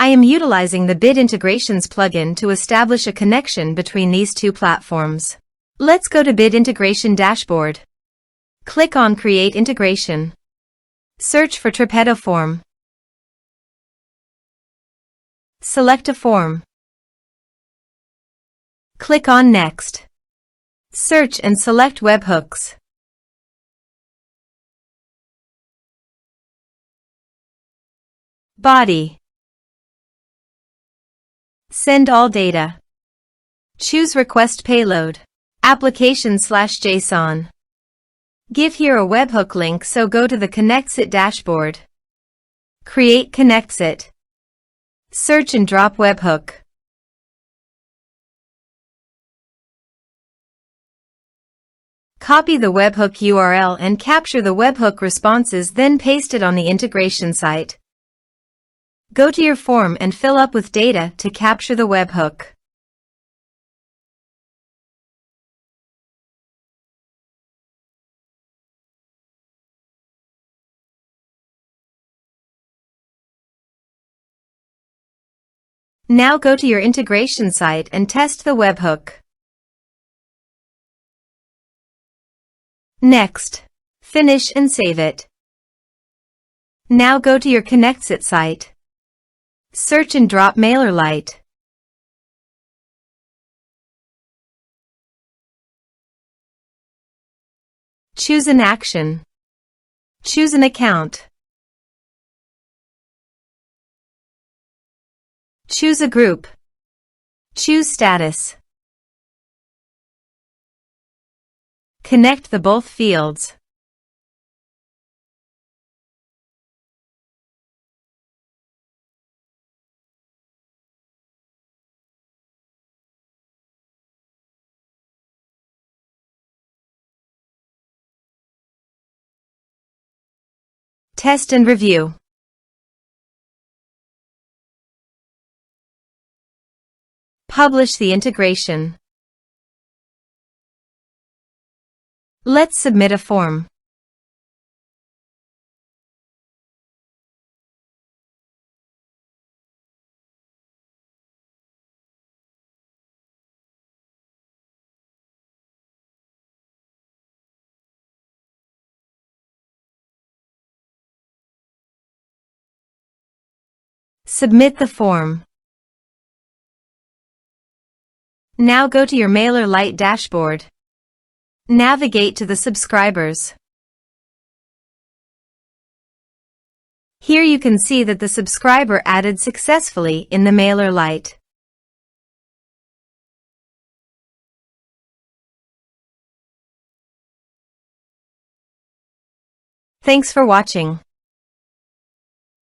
I am utilizing the Bit Integrations plugin to establish a connection between these two platforms. Let's go to Bit Integration Dashboard. Click on Create Integration. Search for Tripetto Form. Select a form. Click on Next. Search and select Webhooks. Body. Send all data. Choose Request Payload. Application/JSON. Give here a webhook link, so go to the Connects It dashboard. Create Connects It. Search and drop webhook. Copy the webhook URL and capture the webhook responses, then paste it on the integration site. Go to your form and fill up with data to capture the webhook. Now go to your integration site and test the webhook. Next, finish and save it. Now go to your Connects It site. Search and drop MailerLite. Choose an action. Choose an account. Choose a group. Choose status. Connect the both fields. Test and review. Publish the integration. Let's submit a form. Submit the form. Now go to your MailerLite dashboard. Navigate to the subscribers. Here you can see that the subscriber added successfully in the MailerLite. Thanks for watching.